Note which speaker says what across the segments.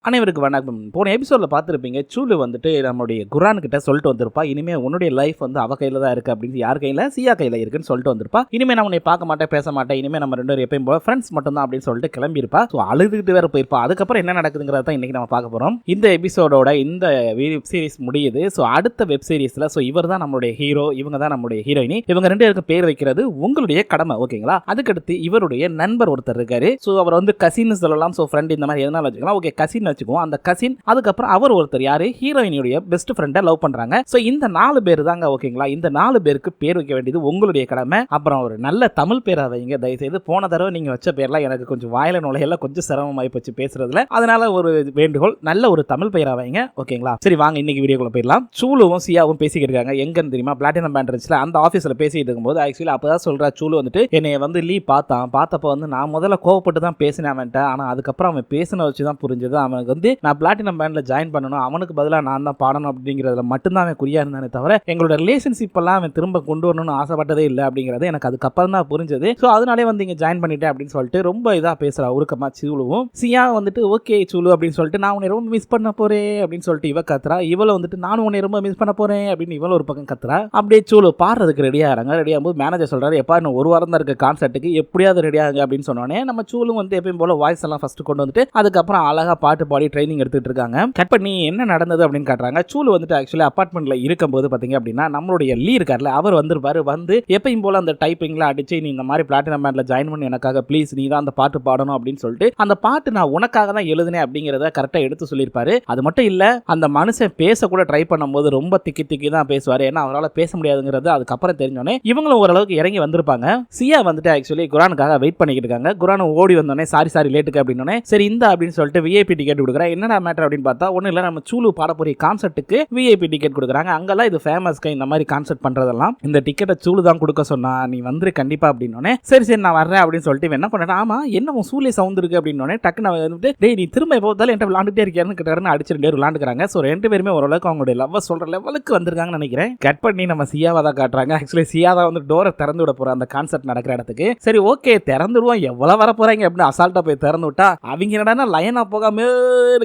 Speaker 1: அனைவருக்கு வணக்கம். போன எபிசோட்ல பார்த்துருப்பீங்க, சூலு வந்துட்டு நம்மளுடைய குரான் கிட்ட சொல்லிட்டு வந்திருப்பா, இனிமே உன்னுடைய லைஃப் வந்து அவ கையில தான் இருக்கு அப்படின்னு. யார் கையில? சியா கையில இருக்குன்னு சொல்லிட்டு வந்திருப்பா. இனிமே நான் உன்னை பார்க்க மாட்டேன், பேச மாட்டேன், இனிமே நம்ம ரெண்டு பேரும் எப்பயும் போல ஃப்ரெண்ட்ஸ் மட்டும் தான் அப்படின்னு சொல்லிட்டு கிளம்பியிருப்பா. ஸோ அழுதுகிட்டு வேற போயிருப்பா. அதுக்கப்புறம் என்ன நடக்குதுங்கிறத தான் இன்னைக்கு நம்ம பார்க்க போறோம். இந்த எபிசோடோட இந்த வெப் சீரிஸ் முடியுது. ஸோ அடுத்த வெப் சீரிஸ்ல இவர் தான் நம்மளுடைய ஹீரோ, இவங்க தான் நம்மளுடைய ஹீரோயினி. இவங்க ரெண்டு பேருக்கு பேர் வைக்கிறது உங்களுடைய கடமை, ஓகேங்களா? அதுக்கடுத்து இவருடைய நண்பர் ஒருத்தர் இருக்காரு. ஸோ அவர் வந்து கசின் சொல்லலாம், ஸோ ஃப்ரெண்ட் இந்த மாதிரி எதனால வச்சுக்கலாம். ஓகே, கசின் வச்சுக்குவோம். அந்த கசின் அதுக்கப்புறம் அவர் ஒருத்தர் யாரு, ஹீரோயினுடைய பெஸ்ட் ஃப்ரெண்டை லவ் பண்றாங்க. சோ இந்த 4 பேர் தாங்க, ஓகேங்களா? இந்த 4 பேருக்கு பேர் வைக்க வேண்டியது உங்களுடைய கடமை. அப்புறம் ஒரு நல்ல தமிழ் பேரா வைங்க தயவுசெய்து. போன தடவை நீங்க வச்ச பேர்லாம் எனக்கு கொஞ்சம் வாயில நுழையெல்லாம் கொஞ்சம் சிரமமாயி போச்சு பேசுறதுல. அதனால ஒரு வேண்டுகோள், நல்ல ஒரு தமிழ் பேரா வைங்க, ஓகேங்களா? சரி வாங்க இன்னைக்கு வீடியோக்குள்ள போயிடலாம். சூலுவும் சியாவும் பேசிக்கிட்டு இருக்காங்க. எங்கன்னு தெரியுமா? பிளாட்டினம் பேண்ட் இருந்துச்சுல, அந்த ஆஃபீஸ்ல பேசிட்டு இருக்கும்போது ஆக்சுவலி அப்பதான் சொல்றா சூலு வந்துட்டு, என்னைய வந்து லீ பார்த்தப்ப வந்து நான் முதல்ல கோவப்பட்டு தான் பேசினேன் அவன்கிட்ட. ஆனா அதுக்கப்புறம் அவன் பேசின வச்சு தான் புரிஞ்சது அவனுக்கு வந்து நான் பிளாட்டினம் பேண்ட்ல ஜாயின் பண்ணணும், அவனுக்கு பதிலாக நான் தான் பாடணும் அப்படிங்கிறதுல மட்டும்தான் அவன் குறியா இருந்தானே தவிர எங்களோட ரிலேஷன்ஷிப் எல்லாம் அவன் திரும்ப கொண்டு வரணும்னு ஆசைப்பட்டதே இல்லை அப்படிங்கிறது எனக்கு அதுக்கப்புறம் தான் புரிஞ்சது. ஸோ அதனாலே வந்து இங்கே ஜாயின் பண்ணிட்டேன் அப்படின்னு சொல்லிட்டு ரொம்ப இதாக பேசுறா உருக்கமா சூலுவும். சியா வந்துட்டு ஓகே சூலு அப்படின்னு சொல்லிட்டு, நான் உன்னை ரொம்ப மிஸ் பண்ண போறேன் அப்படின்னு சொல்லிட்டு இவ கத்துறா. இவளை வந்துட்டு நானும் உன்னை ரொம்ப மிஸ் பண்ண போறேன் அப்படின்னு இவள ஒரு பக்கம் கத்துறா. அப்படியே சூலு பாடுறதுக்கு ரெடியாகிறாங்க. ரெடியாகும்போது மேனேஜர் சொல்றாரு, எப்பா இன்னும் ஒரு வாரம் தான் இருக்க கான்சர்ட்டுக்கு, எப்படியாவது ரெடியாகுங்க அப்படின்னு சொன்னோடனே நம்ம சூலும் வந்து எப்பயும் போல வாய்ஸ் எல்லாம் ஃபர்ஸ்ட் கொண்டு வந்துட்டு அதுக்கப்புறம் அழகா பாட்டு பாடி ட்ரைனிங் எடுத்துட்டு இருக்காங்க. கட் பண்ணி என்ன நடந்தது அப்படின்னு காட்டுறாங்க. சூலு வந்துட்டு ஆக்சுவலி அபார்ட்மெண்ட்ல இருக்கும்போது பாத்தீங்க அப்படின்னா நம்மளுடைய லீ இருக்கார்ல, அவர் வந்துருப்பாரு. வந்து எப்பயும் போல அந்த டைப்பிங்ல அடிச்சு, நீ இந்த மாதிரி பிளாட்டினம் பேண்ட்ல ஜாயின் பண்ணி எனக்காக ப்ளீஸ், நீ தான் அந்த பாட்டு பாடணும் அப்படின்னு சொல்லிட்டு, அந்த பாட்டு நான் உனக்காக தான் எழுதுனேன் அப்படிங்கிறத கரெக்டா எடுத்து சொல்லியிருப்பாரு. அது மட்டும் இல்ல, அந்த மனுஷன் பேச கூட ட்ரை பண்ணும்போது ரொம்ப திக்கி தான் பேசுவாரு. ஏன்னா அவரால் பேச முடியாதுங்கிறது அதுக்கப்புறம் தெரிஞ்சோன்னே இவங்களும் ஓரளவுக்கு இறங்கி வந்திருப்பாங்க. சியா வந்துட்டு ஆக்சுவலி குரானுக்காக வெயிட் பண்ணிக்கிட்டு இருக்காங்க. குரான் ஓடி வந்தோடனே சாரி லேட்டுக்கு அப்படின்னு, சரி இந்த அப்படின்னு சொல்லிட்டு விஐபி டிக்கெட் கொடுக்குறேன். என்னடா மேட்டர் அப்படின்னு பார்த்தா ஒன்றும் இல்லை, நம்ம சூலு பாடப்போறிய கான்சர்ட்டுக்கு விஐபி டிக்கெட் கொடுக்குறாங்க. அங்கெல்லாம் இது ஃபேமஸ்க்கு இந்த மாதிரி கான்சர்ட் பண்றதெல்லாம். இந்த டிக்கெட்டை சூலு தான் கொடுக்க சொன்னா, நீ வந்துரு கண்டிப்பா அப்படின்னோடனே சரி நான் வர்றேன் அப்படின்னு சொல்லிட்டு என்ன பண்ணேன், ஆமா என்ன உன் சூலே சவுண்ட் இருக்கு அப்படின்னோடனே டக்குன்னு வந்துட்டு, டேய் நீ திரும்ப எப்போதாலும் என்கிட்ட விளாண்டுட்டே இருக்கியான்னு கிட்டாருன்னு அடிச்சு 2 பேர் விளாண்டுக்கிறாங்க. ஸோ 2 பேருமே ஓரளவுக்கு அவங்களுடைய லவ் சொல்ற லெவலுக்கு வந்திருக்காங்கன்னு நினைக்கிறேன். கட் பண்ணி நம்ம சியாவை தான் காட்டுறாங்க. ஆக்சுவலி சியா தான் வந்து டோரை திறந்து விட போற அந்த கான்சர்ட் நடக்கிற இடத்துக்கு. சரி ஓகே திறந்துடுவோம், எவ்வளவு வர போறாங்க அப்படின்னு அசால்ட்டா போய் திறந்து விட்டா, அவங்க என்னடா லைனா போகாம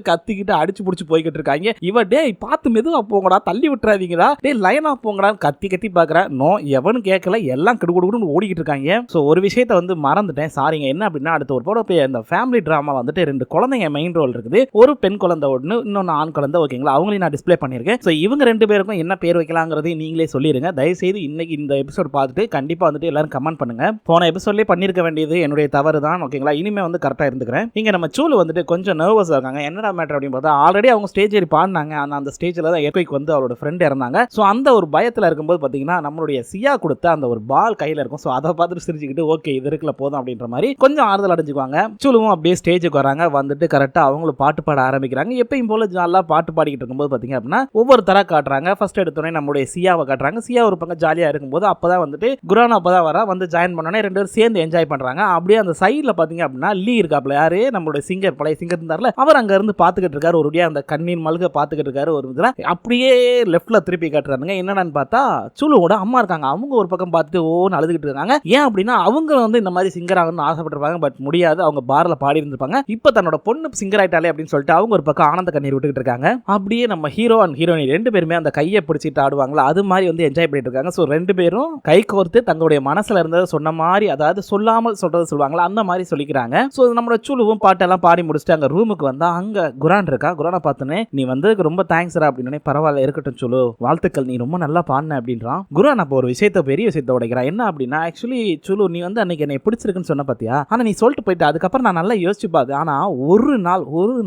Speaker 1: கத்திக்கிட்டு அடிச்சு புடிச்சு போய்கிட்டு இருக்காங்க. இவ டேய் பார்த்து மெதுவா போங்கடா, தள்ளி விட்டுறாதீங்கடா, டேய் லைனா போங்கடா கத்தி பாக்குற. நோ எவனும் கேட்கல, எல்லாம் கிடுகுடுன்னு ஓடிக்கிட்டு இருக்காங்க. சோ ஒரு விஷயத்த வந்து மறந்துட்டேன், சாரிங்க. என்ன அப்படின்னா அடுத்த ஒரு போட அந்த ஃபேமிலி டிராமா வந்துட்டு 2 குழந்தைங்க மெயின் ரோல் இருக்குது. ஒரு பெண் குழந்தை ஒன்று, இன்னொன்னு ஆண் குழந்தை, ஓகேங்களா? அவங்களையும் நான் டிஸ்ப்ளே பண்ணியிருக்கேன். ஸோ இவங்க 2 பேருக்கும் என்ன பேர் வைக்கலாங்கிறதையும் நீங்களே சொல்லிடுங்க. தயவுசெய்து இன்னைக்கு இந்த எபிசோட் பார்த்துட்டு கண்டிப்பா வந்துட்டு எல்லாரும் கமெண்ட் பண்ணுங்க. போன எபிசோட்லேயே பண்ணிருக்க வேண்டியது என்னுடைய தவறு தான், ஓகேங்களா? இனிமே வந்து கரெக்டாக இருந்துக்கிறேன். இங்க நம்ம சூலு வந்துட்டு கொஞ்சம் நர்வஸாக இருக்காங்க. என்னடா மேட்டர் அப்படின்னு பார்த்தா, ஆல்ரெடி அவங்க ஸ்டேஜ் ஏறி பாடினாங்க. அந்த ஸ்டேஜில் தான் எர்க்வைக் வந்து அவரோட ஃப்ரெண்ட் இறந்தாங்க. ஸோ அந்த ஒரு பயத்தில் இருக்கும்போது பார்த்தீங்கன்னா நம்மளுடைய சியா கொடுத்த அந்த ஒரு பால் கையில் இருக்கும். ஸோ அதை பார்த்துட்டு சிரிச்சுக்கிட்டு ஓகே இது இருக்குல்ல போதும் அப்படின்ற மாதிரி கொஞ்சம் ஆறுதல் அடைஞ்சுக்குவாங்க. சூலுவும் அப்படியே ஸ்டேஜுக்கு வராங்க. வந்துட்டு கரெக்டாக அவங்களும் பாட்டு பாட ஆரம்பிக்கிறாங்க. எப்பயும் போல ஜாலியாக பாட்டு பாடிக்கிட்டு இருக்கும்போது பார்த்தீங்க அப்படின்னா ஒவ்வொரு தர காட்டுறாங்க. ஃபர்ஸ்ட் எடுத்தோடனே நம்மளுடைய சியாவை காட்டுறாங்க. சியா ஒரு பக்கம் ஜாலியாக இருக்கும்போது அப்பதான் வந்துட்டு குரான் அப்பதான் வரா. வந்து ஜாயின் பண்ணோன்னே 2 பேரும் சேர்ந்து என்ஜாய் பண்றாங்க. அப்படியே அந்த சைடில் பார்த்தீங்க அப்படின்னா லீ இருக்காப்ல, யாரு நம்மளுடைய சிங்கர், பழைய சிங்கர் இருந்தார்ல, அவர் அங்க இருந்து பார்த்துக்கிட்டு இருக்காரு. ஒரு அந்த கண்ணீர் மல்க பார்த்துக்கிட்டு இருக்காரு. ஒரு இதுல அப்படியே லெஃப்ட்ல திருப்பி காட்டுறாங்க. என்னன்னு பார்த்தா சூலுவோட அம்மா இருக்காங்க. அவங்க ஒரு பக்கம் பார்த்துட்டு ஓன்னு அழுதுகிட்டு இருக்காங்க. ஏன் அப்படின்னா அவங்க வந்து இந்த மாதிரி சிங்கர் ஆகணும்னு ஆசைப்பட்டிருப்பாங்க. பட் முடியாது, அவங்க பார்ல பாடி இருந்திருப்பாங்க. இப்போ தன்னோட பொண்ணு சிங்கர் ஆயிட்டாலே அப்படின்னு சொல்லிட்டு அவங்க ஒரு பக்கம் ஆனந்த கண்ணீர் விட்டுக்கிட்டு இருக்காங்க. அப்படியே நம்ம ஹீரோ அண்ட் ஹீரோயின் 2 பேருமே அந்த கையை பிடிச்சிட்டு ஆடுவாங்களா, அது மாதிரி வந்து என்ஜாய் பண்ணிட்டு இருக்காங்க. ஸோ 2 பேரும் கை கோர்த்து தங்களுடைய மனசுல இருந்ததை சொன்ன மாதிரி, அதாவது சொல்லாமல் சொல்றது சொல்லுவாங்களா, அந்த மாதிரி சொல்லிக்கிறாங்க. ஸோ நம்மளோட சூலுவும் பாட்டெல்லாம் பாடி முடிச்சுட்டு அங்க ரூமுக்கு வந்தா அங்க குரான் இருக்கா. குரானை பார்த்தோன்னே நீ வந்ததுக்கு ரொம்ப தேங்க்ஸ் அப்படின்னு, பரவாயில்ல இருக்கட்டும் சூலு, வாழ்த்துக்கள், நீ ரொம்ப நல்லா பாடின அப்படின்றான். குரான் அப்போ ஒரு விஷயத்த பெரிய விஷயத்த உடைக்கிறான். என்ன அப்படின்னா ஆக்சுவலி சூலு நீ வந்து அன்னைக்கு என்னை பிடிச்சிருக்குன்னு சொன்ன பாத்தியா, ஆனா நீ சொல்லிட்டு போயிட்டு அதுக்கப்புறம் நான் நல்லா யோசிச்சு பார்த்து, ஆனா ஒரு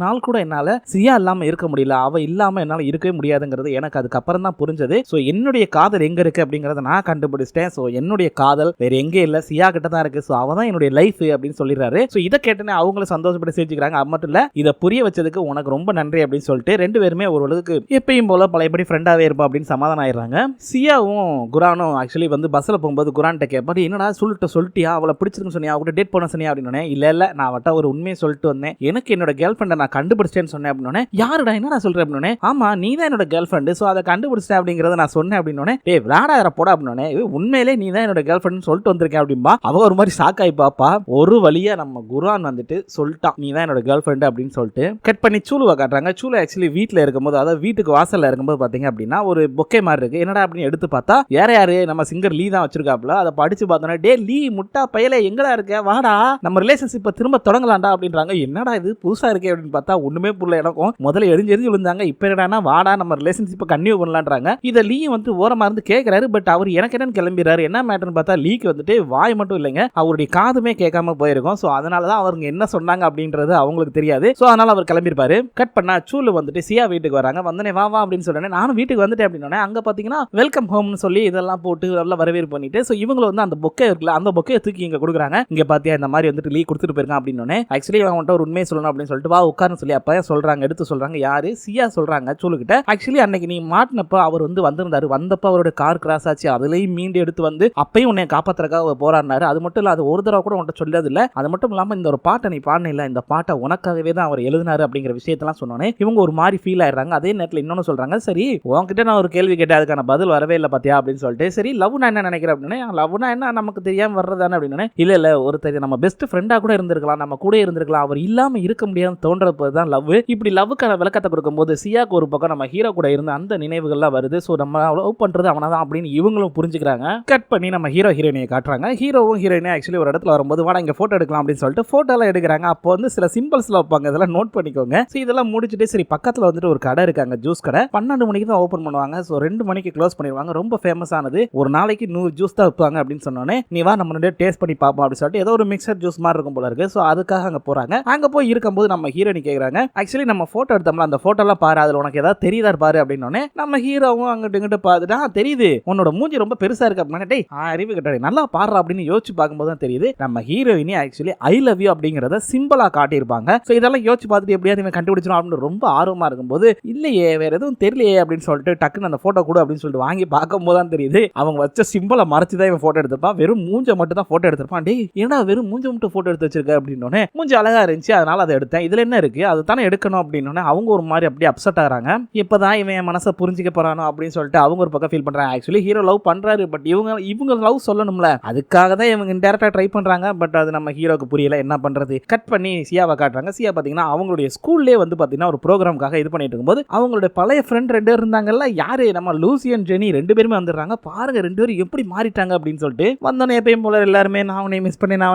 Speaker 1: நாள் கூட என்னால சியா இல்லாம இருக்க முடியல, அவ இல்லாம என்னால இருக்கவே முடியாதுங்கிறது எனக்கு அதுக்கப்புறம் தான் புரிஞ்சது. ஸோ என்னுடைய காதல் எங்க இருக்கு அப்படிங்கறத நான் கண்டுபிடிச்சிட்டேன். ஸோ என்னுடைய காதல் வேற எங்கே இல்ல, சியா கிட்ட தான் இருக்கு. ஸோ அவ தான் என்னுடைய லைஃப் அப்படின்னு சொல்லிடுறாரு. ஸோ இதை கேட்டனே அவங்களும் சந்தோஷப்பட்டு சிரிச்சுக்கிறாங்க. அது மட்டும் இல்ல, இதை புரிய வச்சதுக்கு உனக்கு ரொம்ப நன்றி அப்படின்னு சொல்லிட்டு 2 பேருமே ஓரளவுக்கு எப்பயும் போல பழையபடி ஃப்ரெண்டாவே இருப்பா அப்படின்னு சமாதானம் ஆயிடுறாங்க. சியாவும் குரானும் ஆக்சுவலி வந்து பஸ்ல போகும்போது குரான்கிட்ட கேட்பாரு, என்னடா சொல்லிட்டியா, அவளை பிடிச்சிருக்குன்னு சொன்னியா, அவகிட்ட டேட் பண்ண சொன்னியா அப்படின்னு. இல்ல நான் அவட்ட ஒரு உண்மையை சொல்லிட்டு வந்தேன், எனக்கு என்னோட கேர்ள் ஃப்ரெண்டை நான் கண்டுபிடிச்சேன்னு சொன்னேன் அப்படின்னு. யாருடா என்னடா சொல்றேன் அப்படின்னு. ஆமா நீ தான் என்னோட கேர்ள் ஃப்ரெண்டு, ஸோ அதை கண்டுபிடிச்சிட்டேன் அப்படிங்கறத நான் சொன்னேன் அப்படின்னு. டேய் விளையாடாத போட அப்படின்னு, உண்மையிலே நீ தான் என்னோட கேர்ள் ஃப்ரெண்ட் சொல்லிட்டு வந்திருக்கேன் அப்படின்பா. அவ ஒரு மாதிரி ஷாக் ஆகி பாப்பா. ஒரு வழியா நம்ம குரான் வந்துட்டு சொல்லிட்டான், நீ தான் என்னோட கேர்ள் ஃப்ரெண்ட் அப்படின்னு சொல்லிட்டு. சொல்லிட்டு கட் பண்ணி சூலுவை காட்டுறாங்க. சூலு ஆக்சுவலி வீட்டில் இருக்கும்போது, அதாவது வீட்டுக்கு வாசல்ல இருக்கும்போது பாத்தீங்க அப்படின்னா ஒரு பொக்கே மாதிரி இருக்கு. என்னடா அப்படின்னு எடுத்து பார்த்தா யாரு நம்ம சிங்கர் லீ தான் வச்சிருக்காப்ல. அதை படிச்சு பார்த்தோன்னா, டே லீ முட்டா பயலே எங்கடா இருக்க, வாடா நம்ம ரிலேஷன்ஷிப்பை திரும்ப தொடங்கலாம்டா அப்படின்றாங்க. என்னடா இது புதுசா இருக்கே அப்படின்னு பார்த்தா ஒண்ணுமே புரியல எனக்கும். முதல்ல எரிஞ்சு விழுந்தாங்க. இப்ப என்னடா வாடா நம்ம ரிலேஷன்ஷிப்பை கன்டினியூ பண்ணலான்றாங்க. இதை லீ வந்து ஓரமா இருந்து கேட்கிறாரு. பட் அவர் எனக்கு என்னன்னு கிளம்பிடுறாரு. என்ன மேட்டர்னு பார்த்தா லீக்கு வந்துட்டு வாய் மட்டும் இல்லைங்க, அவருடைய காதுமே கேட்காம போயிருக்கும். ஸோ அதனாலதான் அவங்க என்ன சொன்னாங்க அப்படின்றது அவங்களுக்கு தெரியாது. ஸோ அதனால அவர் கிளம்பிருப்பாரு. கட் பண்ணா சூலு வந்துட்டு சியா வீட்டுக்கு வராங்க. வந்தனே வா வா அப்படின்னு சொல்றேன். நானும் வீட்டுக்கு வந்துட்டேன் அப்படின்னா அங்க பாத்தீங்கன்னா வெல்கம் ஹோம்னு சொல்லி இதெல்லாம் போட்டு நல்லா வரவேற்பு பண்ணிட்டு, ஸோ இவங்க வந்து அந்த பொக்கே இருக்குல்ல, அந்த பொக்கையை தூக்கி இங்க கொடுக்குறாங்க. இங்க பாத்தியா இந்த மாதிரி வந்துட்டு லீ கொடுத்துட்டு போயிருக்கான் அப்படின்னு. ஆக்சுவலி அவன்கிட்ட ஒரு உண்மையை சொல்லணும் அப்படின்னு சொல்லிட்டு வா உட்கார்னு சொல்லி அப்ப சொல்றாங்க, எடுத்து சொல்றாங்க. யாரு? சியா சொல்றாங்க சூலு கிட்ட. ஆக்சுவலி அன்னைக்கு நீ மாட்டினப்ப அவர் வந்து வந்திருந்தாரு. வந்தப்ப அவரோட கார் கிராஸ் ஆச்சு. அதுலயும் மீண்டு எடுத்து வந்து அப்பயும் உன்னை காப்பாத்துறதுக்காக போராடினாரு. அது மட்டும் இல்ல, அது ஒரு தடவை கூட உன்கிட்ட சொல்லது இல்ல. அது மட்டும் இல்லாம இந்த ஒரு பாட்டை நீ பாடின இல்ல, இந்த பாட்டை உனக்காகவே தான் அவர் எழுதினாரு அப்படிங்கிற விஷயத்தெல்லாம் சொன்னோன்னே இவங்க ஒரு மாதிரி ஃபீல் ஆயிடுறாங்க. அதே நேரத்தில் இன்னொன்னு சொல்றாங்க, சரி உன்கிட்ட நான் ஒரு கேள்வி கேட்டேன், அதுக்கான பதில் வரவே இல்லை பாத்தியா அப்படின்னு சொல்லிட்டு, சரி லவ்னா என்ன நினைக்கிறேன் அப்படின்னு. லவ்னா என்ன நமக்கு தெரியாம வர்றதானே அப்படின்னு. இல்ல ஒருத்தர் நம்ம பெஸ்ட் ஃப்ரெண்டா கூட இருந்திருக்கலாம், நம்ம கூட இருந்திருக்கலாம், அவர் இல்லாம இருக்க முடியாதுன்னு தோன்றப்போ தான் லவ். இப்படி லவ்வுக்கான விளக்கத்தை கொடுக்கும்போது சியாக்கு ஒரு பக்கம் நம்ம ஹீரோ கூட இருந்த அந்த நினைவுகள்லாம் வருது. ஸோ நம்ம லவ் பண்றது அவனை தான் அப்படின்னு இவங்களும் புரிஞ்சுக்கிறாங்க. கட் பண்ணி நம்ம ஹீரோ ஹீரோயினியை காட்டுறாங்க. ஹீரோவும் ஹீரோயினும் ஆக்சுவலி ஒரு இடத்துல வரும்போது வாடா இங்க போட்டோ எடுக்கலாம் அப்படின்னு சொல்லிட்டு போட்டோ எல்லாம் எடுக்கிறாங்க. அப்போ வந்து சில சிம்பிள்ஸ்ல வைப்பாங்க, இதெல்லாம் நோட் பண்ணிக்கோங்க. ஸோ இதெல்லாம் முடிச்சுட்டு சரி பக்கத்துல வந்துட்டு ஒரு கடை இருக்காங்க, ஜூஸ் கடை. 12 மணிக்கு தான் ஓப்பன் பண்ணுவாங்க. ஸோ 2 மணிக்கு க்ளோஸ் பண்ணிடுவாங்க. ரொம்ப ஃபேமஸ் ஆனது, ஒரு நாளைக்கு 100 ஜூஸ் தான் வைப்பாங்க அப்படின்னு சொன்னோன்னே நீ வா நம்ம டேஸ்ட் பண்ணி பார்ப்போம் அப்படின்னு சொல்லிட்டு ஏதோ ஒரு மிக்சர் ஜூஸ் மாதிரி இருக்கும் போல இருக்கு. ஸோ அதுக்காக அங்க போறாங்க. அங்க போய் இருக்கும்போது நம்ம ஹீரோயினி கேட்கறாங்க, ஆக்சுவலி நம்ம போட்டோ எடுத்தோம்ல, அந்த போட்டோலாம் பாரு, அதுல உனக்கு ஏதாவது தெரியுதா பாரு அப்படின்னு. நம்ம ஹீரோவும் அங்கிட்டு இங்கிட்டு பார்த்துட்டா தெரியுது உன்னோட மூஞ்சி ரொம்ப பெருசா இருக்கு அப்படின்னா, டேய் அறிவு கட்டாடி நல்லா பாடுறா அப்படின்னு யோசிச்சு பார்க்கும்போது தான் தெரியுது நம்ம ஹீரோயினி ஆக்சுவலி ஐ லவ் யூ அப்படிங்கறத சிம்பிளா காட்டியிருப்பாங்க. ஸோ இதெல்லாம் யோசிச்சு பார்த்துட்டு எப்படியாவது இவன் கண்டுபிடிச்சிடும் அப்படின்னு ரொம்ப ஆர்வமா இருக்கும்போது இல்லையே வேற எதுவும் தெரியலையே அப்படின்னு சொல்லிட்டு டக்குன்னு அந்த போட்டோ கூட அப்படின்னு சொல்லிட்டு வாங்கி பார்க்கும்போது தான் தெரியுது அவங்க வச்ச சிம்பிளை மறைச்சுதான் இவன் போட்டோ எடுத்திருப்பான். வெறும் மூஞ்ச மட்டும் தான் போட்டோ எடுத்திருப்பான். டேய் ஏன்னா வெறும் மூஞ்ச மட்டும் போட்டோ எடுத்து வச்சிருக்க அப்படின்னு. மூஞ்சி அழகா இருந்துச்சு அதனால அதை எடுத்தேன், இதுல என்ன இருக்கு, அதை தானே எடுக்கணும் அப்படின்னு. அவங்க ஒரு மாதிரி அப்படியே அப்செட் ஆகிறாங்க. இப்பதான் இவன் என் மனசை புரிஞ்சுக்க போறானோ அப்படின்னு சொல்லிட்டு அவங்க ஒரு பக்கம் ஃபீல் பண்றாங்க. ஆக்சுவலி ஹீரோ லவ் பண்றாரு, பட் இவங்க லவ் சொல்லணும்ல, அதுக்காக தான் இவங்க இன்டைரக்டா ட்ரை பண்றாங்க. பட் அது நம்ம ஹீரோக்கு புரியல, என்ன பண்றது. கட் பண்ணி சியாவை காட்டுறாங்க. சியா பாத்தீங்கன்னா அவங்களுடைய ஸ்கூல்லேயே வந்து பாத்தீங்கன்னா ஒரு ப்ரோக்ராம்காக இது பண்ணிட்டு இருக்கும்போது அவங்களுடைய பழைய ஃப்ரெண்ட் 2 பேர் இருந்தாங்கல்ல, யாரு நம்ம லூசியன் ஜெனி 2 பேருமே வந்துடுறாங்க. பாருங்க 2 பேரும் எப்படி மாறிட்டாங்க அப்படின்னு சொல்லிட்டு. வந்தோன்னே எப்பயும் போல எல்லாருமே நான் உன்னை மிஸ் பண்ணேன்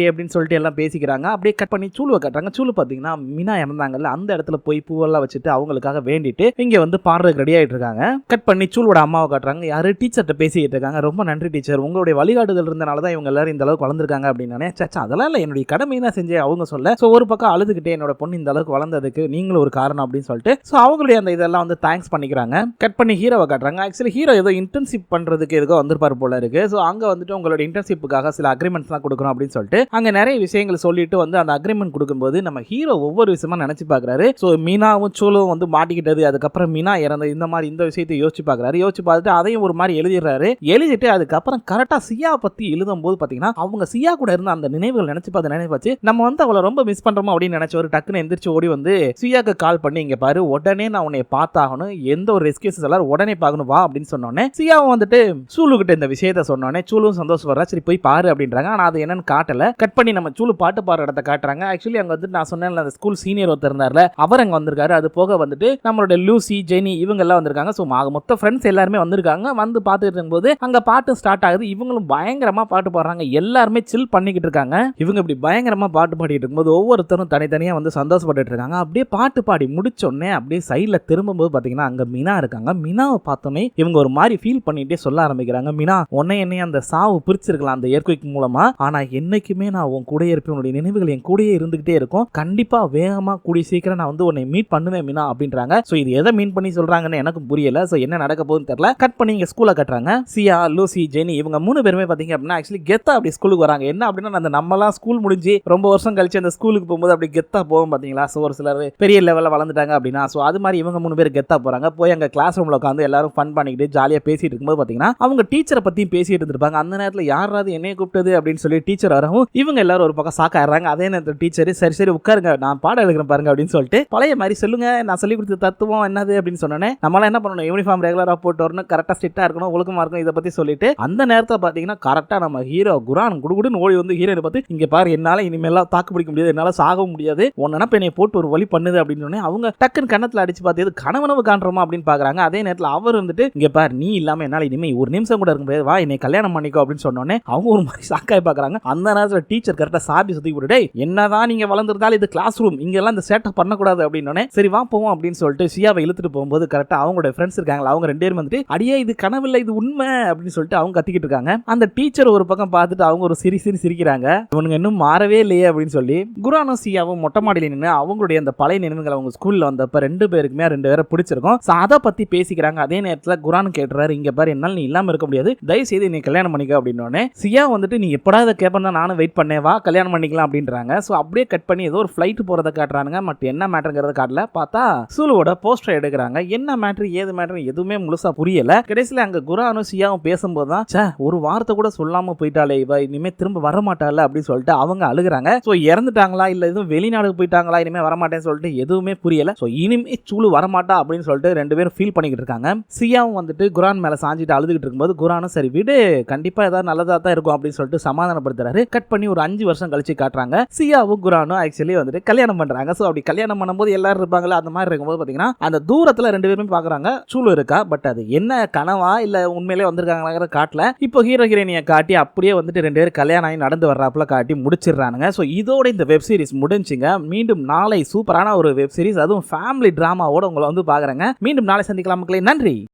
Speaker 1: அப்படின்னு சொல்லிட்டு எல்லாம் பேசிக்கிறாங்க. அப்படியே கட் பண்ணி சூலுவை காட்டுறாங்க. சூலு பாத்தீங்கன்னா மீனா இறந்தாங்கல்ல, அந்த இடத்துல போய் பூவெல்லாம் வச்சுட்டு அவங்களுக்காக வேண்டிட்டு இங்க வந்து பாடுறதுக்கு ரெடி ஆயிட்டு இருக்காங்க. கட் பண்ணி சூலோட அம்மாவை காட்டுறாங்க. யாரு டீச்சர்கிட்ட பேசிட்டு இருக்காங்க. ரொம்ப நன்றி டீச்சர், உங்களுடைய வழிகாட்டுதல் இருந்தனால தான் இவங்க எல்லாரும் இந்த அளவுக்கு வளர்ந்துருக்காங்க அப்படின்னு. சச்சா அதெல்லாம் இல்லை, என்னுடைய கடமையை தான் செஞ்சேன் அவங்க சொல்ல. ஸோ ஒரு பக்கம் அழுதுகிட்டே என்னோட பொண்ணு இந்த அளவுக்கு வளர்ந்ததுக்கு நீங்களும் ஒரு காரணம் அப்படின்னு சொல்லிட்டு ஸோ அவங்களுடைய அந்த இதெல்லாம் வந்து தேங்க்ஸ் பண்ணிக்கிறாங்க. கட் பண்ணி ஹீரோவை காட்டுறாங்க. ஆக்சுவலி ஹீரோ ஏதோ இன்டர்ன்ஷிப் பண்றதுக்கு எதுக்கோ வந்திருப்பாரு போல இருக்கு. ஸோ அங்க வந்துட்டு உங்களோட இன்டர்ன்ஷிப்புக்காக சில அக்ரிமெண்ட்ஸ்லாம் கொடுக்குறோம் அப்படின்னு சொல்லிட்டு அங்க நிறைய விஷயங்கள் சொல்லிட்டு வந்து அந்த அக்ரிமெண்ட் கொடுக்கும்போது நம்ம ஹீரோ ஒவ்வொரு விஷயமா நினைச்சு பாக்குறாரு. ஸோ மீனாவும் சூலும் வந்து மாட்டிக்கிட்டது, அதுக்கப்புறம் மீனா இறந்தது, இந்த மாதிரி இந்த விஷயத்தை யோசிச்சு பாக்குறாரு. யோசிச்சு பார்த்துட்டு அதையும் ஒரு மாதிரி எழுதிடுறாரு. எழுதிட்டு அதுக்கப்புறம் கரெக்டா சியா பத்தி எழுதும் போது பாத்தீங்கன்னா அவங்க சியா கூட இருந்த அந்த நினைவுகள் நினைச்சு நம்ம வந்து அவளை ரொம்ப மிஸ் பண்றோமோ அப்படின்னு நினைச்ச ஒரு டக்குன்னு எந்திரிச்சு ஓடி வந்து சியாக்கு கால் பண்ணி இங்க பாரு உடனே நான் உன்னை பார்த்தாகணும், எந்த ஒரு ரெஸ்கியூஸ் எல்லாரும் உடனே பார்க்கணும் வா அப்படின்னு சொன்னோன்னே சியாவும் வந்துட்டு சூலு கிட்ட இந்த விஷயத்த சொன்னோன்னே சூலும் சந்தோஷப்படுறா. சரி போய் பாரு அப்படின்றாங்க. ஆனா அது என்னன்னு காட்டல. கட் பண்ணி நம்ம சூலு பாட்டு பாடுற இடத்த காட்டுறாங்க. ஆக்சுவலி அங்க வந்து நான் சொன்னேன் அந்த ஸ்கூல் சீனியர் ஒருத்தர் இருந்தார்ல, அவர் அங்க வந்திருக்காரு. அது போக வந்துட்டு நம்மளோட லூசி ஜெனி இவங்க எல்லாம் வந்திருக்காங்க. ஸோ மொத்த ஃப்ரெண்ட்ஸ் எல்லாருமே வந்திருக்காங்க. வந்து பார்த்துட்டு இருக்கும்போது அங்க பாட்டு ஸ்டார்ட் ஆகுது. இவங்களும் பயங்கரமா பாட்டு பாடுறாங்க. எல்லாருமே சில் பண்ணிக்கிட்டு இருக்காங்க. இவங்க இப்படி பயங்கரமா பாட்டு பாடிட்டு இருக்கும்போது ஒவ்வொருத்தரும் தனித்தனியா வந்து சந்தோஷப்பட்டு இருக்காங்க. அப்படியே பாட்டு பாடி முடிச்சோடனே அப்படியே சைட்ல திரும்பும்போது பாத்தீங்கன்னா அங்க மீனா இருக்காங்க. மீனாவை பார்த்தோன்னே இவங்க ஒரு மாதிரி ஃபீல் பண்ணிட்டே சொல்ல ஆரம்பிக்கிறாங்க. மீனா உன்னை என்னைய அந்த சாவு பிரிச்சிருக்கலாம் அந்த ஏர்க்வேக் மூலமா, ஆனா என்னைக்குமே நான் உன் கூட இருப்பேன், உன்னுடைய நினைவுகள் என் கூடயே இருந்துகிட்டே இருக்கும், கண்டிப்பா வேகமா கூடிய சீக்கிரம் நான் வந்து உன்னை மீட் பண்ணுவேன் மீனா அப்படின்றாங்க. சோ இது எதை மீன் பண்ணி சொல்றாங்கன்னு எனக்கு புரியல. சோ என்ன நடக்க போகுதுன்னு தெரியல. கட் பண்ணி இங்க ஸ்கூல்ல கட்டுறாங்க. சியா லூசி ஜெனி இவங்க 3 பேருமே பாத்தீங்க அப்படின்னா ஆக்சுவலி கெத்தா அப்படி ஸ்கூலுக்கு வராங்க. என்ன அப்படின்னா அந்த நம்மலாம் ஸ்கூல் முடிஞ்சு ரொம்ப வருஷம் கழிச்சு அந்த ஸ்கூலுக்கு போகும்போது அப்படி கெத்தா போகும் பாத்தீங்களா. ஸோ ஒரு சிலர் பெரிய லெவலில் வளர்ந்துட்டாங்க அப்படின்னா ஸோ அது மாதிரி இவங்க 3 பேர் கெத்தா போறாங்க. போய் அங்கே கிளாஸ் ரூம்ல உட்காந்து எல்லாரும் ஃபன் பண்ணிக்கிட்டு ஜாலியாக பேசிட்டு இருக்கும்போது பார்த்தீங்கன்னா அவங்க டீச்சரை பற்றியும் பேசிட்டு இருந்திருப்பாங்க. அந்த நேரத்தில் யாராவது என்னைய கூப்பிட்டது அப்படின்னு சொல்லி டீச்சர் வரவும் இவங்க எல்லாரும் ஒரு பக்கம் சாக்காடுறாங்க. அதே நேரத்தில் டீச்சர் சரி உட்காருங்க நான் பாடம் எழுதுறேன் பாருங்க அப்படின்னு சொல்லிட்டு பழைய மாதிரி சொல்லுங்க நான் சொல்லி கொடுத்த தத்துவம் என்னது அப்படின்னு சொன்னோன்னே நம்மளாம் என்ன பண்ணணும், யூனிஃபார்ம் ரெகுலராக போட்டு வரணும், கரெக்டாக ஸ்ட்ரிக்டாக இருக்கணும், ஒழுக்கமாக இருக்கணும், இதை பற்றி சொல்லிட்டு அந்த நேரத்தில் பார்த்தீங்கன்னா கரெக்டாக நம்ம ஹீரோ குரான் குடுகுடுன்னு ஓடி வந்து ஹீரோனை பார்த்து இங்கே பாரு என்னால் இனிமேலாம் தாக்கு பிடிக்க முடியாது, என்னால் சாகவும் முடியாது, உன்னை நினப்பு என்னை போட்டு ஒரு வழி பண்ணுது அப்படின்னு சொன்னே அவங்க டக்குன்னு கண்ணத்துல அடிச்சு பார்த்து எது கனவனவு காண்றோமா அப்படின்னு பாக்குறாங்க. அதே நேரத்தில் அவர் வந்துட்டு இங்க பாரு நீ இல்லாம என்னால இனிமே ஒரு நிமிஷம் கூட இருக்க முடியாது, வா என்னை கல்யாணம் பண்ணிக்கோ அப்படின்னு சொன்னோன்னே அவங்க ஒரு மாதிரி ஷாக்காய் பாக்குறாங்க. அந்த நேரத்தில் டீச்சர் கரெக்டா சாபி சுத்தி விட்டுட்டே என்னதான் நீங்க வளர்ந்துருந்தாலும் இது கிளாஸ் ரூம், இங்க எல்லாம் இந்த சேட்டை பண்ணக்கூடாது அப்படின்னு சரி வா போவோம் அப்படின்னு சொல்லிட்டு சியாவை இழுத்துட்டு போகும்போது கரெக்டா அவங்களோட ஃப்ரெண்ட்ஸ் இருக்காங்களா அவங்க ரெண்டு பேரும் வந்துட்டு அடியே இது கனவில்லை இது உண்மை அப்படின்னு சொல்லிட்டு அவங்க கத்திக்கிட்டு இருக்காங்க. அந்த டீச்சர் ஒரு பக்கம் பார்த்துட்டு அவங்க ஒரு சிரிக்கிறாங்க, இவனுங்க இன்னும் மாறவே இல்லையே அப்படின்னு சொல்லி. குரானும் சியாவும் மொட்டை மாடியில் நின்று அவங்களுடைய அந்த பழைய நினைவுகள் அவங்க ஸ்கூல்ல வந்தப்ப ரெண்டு பேருக்குமே ரெண்டு பேரை பிடிச்சிருக்கும். அதை பத்தி பேசிக்கிறாங்க. அதே நேரத்தில் குரான் கேட்டுறாரு, இங்க பாரு என்னால் நீ இல்லாம இருக்க முடியாது, தயவு செய்து நீ கல்யாணம் பண்ணிக்க அப்படின்னு. சியா வந்துட்டு நீ எப்படா இதை கேட்பா நானும் வெயிட் பண்ணேன், வா கல்யாணம் பண்ணிக்கலாம் அப்படின்றாங்க. ஸோ அப்படியே கட் பண்ணி ஏதோ ஒரு ஃபிளைட் போறதை காட்டுறாங்க. பட் என்ன மேட்டருங்கிறத காட்டல. பார்த்தா சூலுவோட போஸ்டர் எடுக்கிறாங்க. என்ன மேட்டர் ஏது மேட்டர் எதுவுமே முழுசா புரியல. கடைசியில் அங்க குரானும் சியாவும் பேசும்போது தான் ஒரு வார்த்தை கூட சொல்லாம போயிட்டாலே இவ இனிமே திரும்ப வரமாட்டால அப்படின்னு சொல்லிட்டு அவங்க அழுகுறாங்க. ஸோ இறந்துட்டாங்களா இல்ல எதுவும் வெளிநாடு போயிட்டாங்களா இனிமே வரமாட்டேன்னு சொல்லிட்டு எதுவுமே புரியல. ஸோ இனிமே சூலு வரமாட்டா அப்படின்னு சொல்லிட்டு ரெண்டு பேரும் ஃபீல் பண்ணிக்கிட்டு இருக்காங்க. சியாவும் வந்துட்டு குரான் மேல சாஞ்சிட்டு அழுதுகிட்டு இருக்கும்போது குரானும் சரி விடு கண்டிப்பா ஏதாவது நல்லதா தான் இருக்கும் அப்படின்னு சொல்லிட்டு சமாதானப்படுத்துறாரு. கட் பண்ணி ஒரு 5 வருஷம் கழிச்சு காட்டுறாங்க. சியாவும் குரானும் ஆக்சுவலி வந்துட்டு கல்யாணம் பண்றாங்க. ஸோ அப்படி கல்யாணம் பண்ணும்போது எல்லாரும் இருப்பாங்களா அந்த மாதிரி இருக்கும்போது பாத்தீங்கன்னா அந்த தூரத்துல ரெண்டு பேருமே பாக்குறாங்க சூலு இருக்கா. பட் அது என்ன கனவா இல்ல உண்மையிலே வந்திருக்காங்களா காட்டல. இப்போ ஹீரோ ஹீரோயினியை காட்டி அப்படியே வந்துட்டு ரெண்டு பேரும் கல்யாணம் ஆகி நடந்து வர்றாப்புல காட்டி முடிச்சிடுறானுங்க. ஸோ இதோட இந்த வெப் சீரிஸ் முடிஞ்சுங்க. மீண்டும் நாளை சூப்பரான ஒரு வெப் சீரிஸ் அதுவும் ஃபேமிலி டிராமாவோட உங்களை வந்து பாக்குறேங்க. மீண்டும் நாளை சந்திக்கலாம் மக்களே. நன்றி.